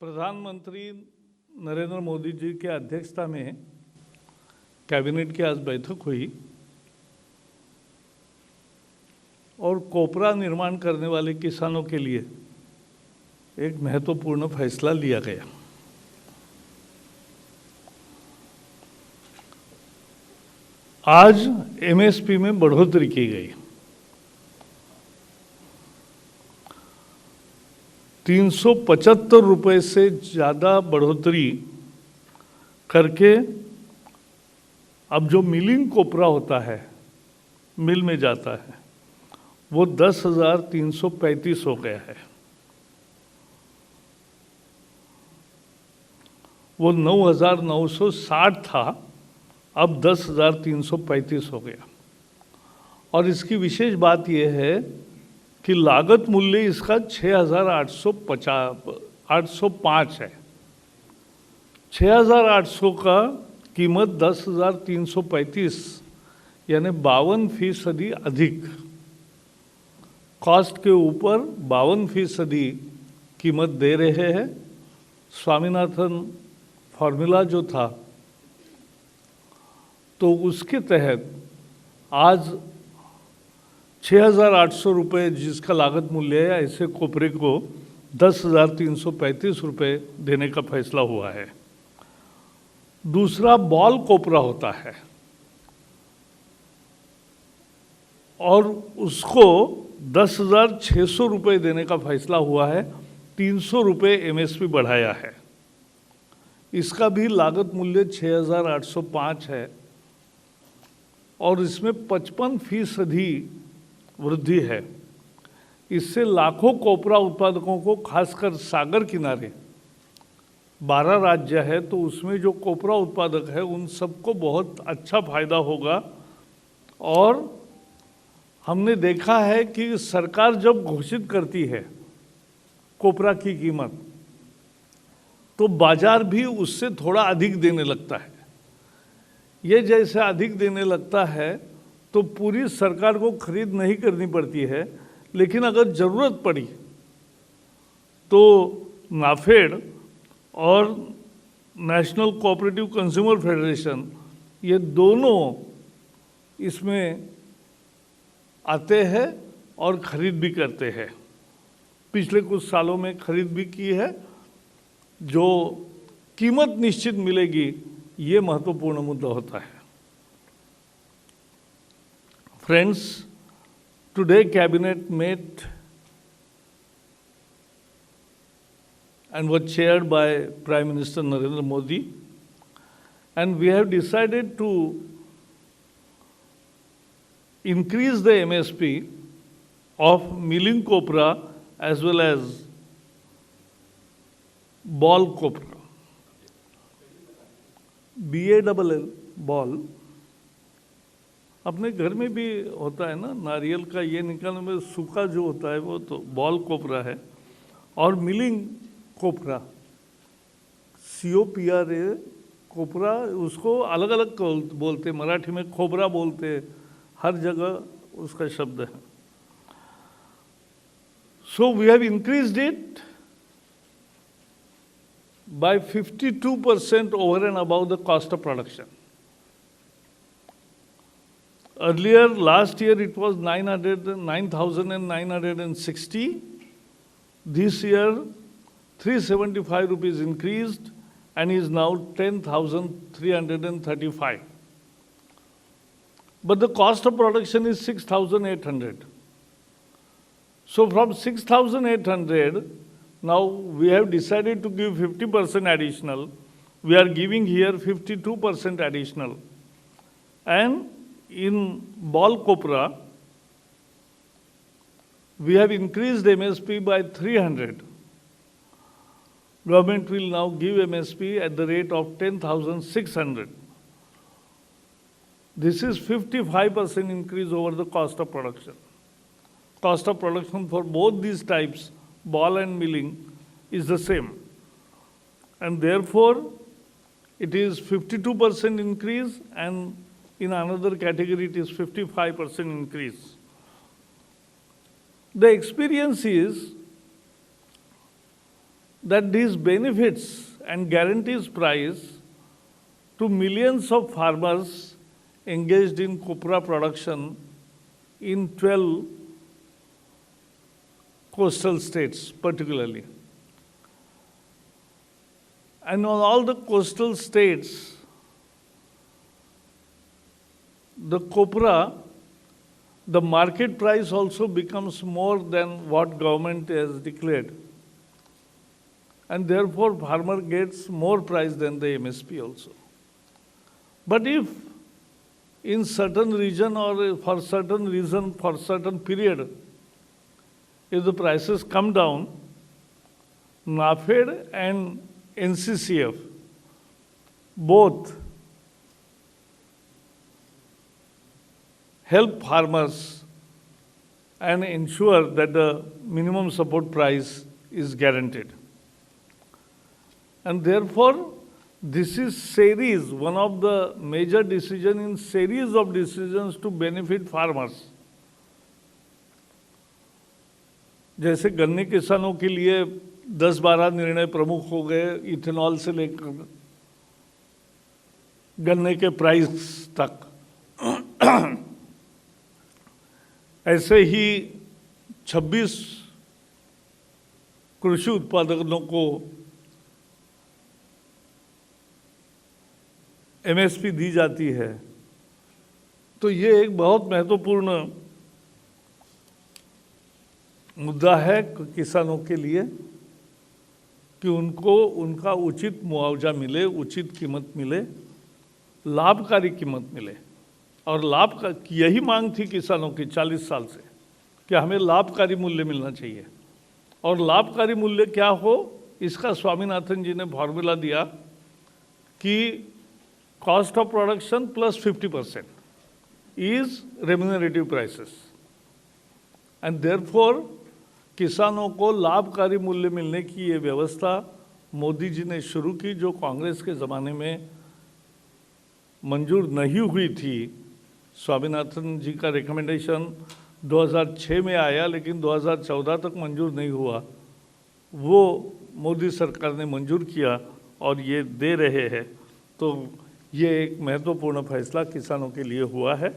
प्रधानमंत्री नरेंद्र मोदी जी की अध्यक्षता में कैबिनेट की आज बैठक हुई और कोपरा निर्माण करने वाले किसानों के लिए एक महत्वपूर्ण फैसला लिया गया। आज एमएसपी में बढ़ोतरी की गई। 375 रुपये से ज़्यादा बढ़ोतरी करके अब जो मिलिंग कोपरा होता है, मिल में जाता है, वो 10,335 हो गया है। वो 9,960 था, अब 10,335 हो गया। और इसकी विशेष बात यह है कि लागत मूल्य इसका 6,805 है। 6,800 का कीमत 10,335 यानी 52% अधिक, कॉस्ट के ऊपर 52% कीमत दे रहे हैं। स्वामीनाथन फॉर्मूला जो था, तो उसके तहत आज 6,800 रुपये जिसका लागत मूल्य है, ऐसे कोपरे को 10,335 रुपये देने का फैसला हुआ है। दूसरा बॉल कोपरा होता है और उसको 10,600 रुपये देने का फैसला हुआ है। 300 रुपये एमएसपी बढ़ाया है। इसका भी लागत मूल्य 6,805 है और इसमें 55% वृद्धि है। इससे लाखों कोपरा उत्पादकों को, खासकर सागर किनारे 12 राज्य है, तो उसमें जो कोपरा उत्पादक है उन सबको बहुत अच्छा फायदा होगा। और हमने देखा है कि सरकार जब घोषित करती है कोपरा की कीमत, तो बाजार भी उससे थोड़ा अधिक देने लगता है। ये जैसे अधिक देने लगता है तो पूरी सरकार को खरीद नहीं करनी पड़ती है, लेकिन अगर ज़रूरत पड़ी तो नाफेड और नेशनल कोऑपरेटिव कंज्यूमर फेडरेशन, ये दोनों इसमें आते हैं और खरीद भी करते हैं। पिछले कुछ सालों में खरीद भी की है। जो कीमत निश्चित मिलेगी, ये महत्वपूर्ण मुद्दा होता है। Friends, today cabinet met and was chaired by Prime Minister Narendra Modi, and we have decided to increase the MSP of milling copra as well as ball copra. BALL, ball, अपने घर में भी होता है ना, नारियल का ये निकालने में सूखा जो होता है वो तो बॉल कोपरा है। और मिलिंग कोपरा, COPRA कोपरा, उसको अलग अलग बोलते, मराठी में खोबरा बोलते, हर जगह उसका शब्द है। So we have increased it by 52% over and above the cost of production. Earlier, last year, it was 9,960. This year, 375 rupees increased and is now 10,335. But the cost of production is 6,800. So from 6,800, now we have decided to give 50% additional. We are giving here 52% additional. And in ball copra, we have increased MSP by 300. Government will now give MSP at the rate of 10,600. This is 55% increase over the cost of production. Cost of production for both these types, ball and milling, is the same. And therefore, it is 52% increase, and in another category it is 55% increase. The experience is that these benefits and guarantees price to millions of farmers engaged in copra production in 12 coastal states particularly. And on all the coastal states, the copra, the market price also becomes more than what government has declared. And therefore, farmer gets more price than the MSP also. But if in certain region or for certain reason, for certain period, if the prices come down, NAFED and NCCF both help farmers and ensure that the minimum support price is guaranteed. And therefore, this is series, one of the major decisions in series of decisions to benefit farmers. जैसे गन्ने किसानों के लिए 10-12 निर्णय प्रमुख हो गए, ethanol से लेकर गन्ने के प्राइस तक, ऐसे ही 26 कृषि उत्पादकों को एमएसपी दी जाती है। तो ये एक बहुत महत्वपूर्ण मुद्दा है किसानों के लिए कि उनको उनका उचित मुआवजा मिले, उचित कीमत मिले, लाभकारी कीमत मिले। और लाभ का यही मांग थी किसानों की 40 साल से कि हमें लाभकारी मूल्य मिलना चाहिए। और लाभकारी मूल्य क्या हो, इसका स्वामीनाथन जी ने फॉर्मूला दिया कि cost of production plus 50% is remunerative prices. And therefore किसानों को लाभकारी मूल्य मिलने की ये व्यवस्था मोदी जी ने शुरू की, जो कांग्रेस के ज़माने में मंजूर नहीं हुई थी। स्वामीनाथन जी का रिकमेंडेशन 2006 में आया, लेकिन 2014 तक मंजूर नहीं हुआ। वो मोदी सरकार ने मंजूर किया और ये दे रहे हैं। तो ये एक महत्वपूर्ण फैसला किसानों के लिए हुआ है।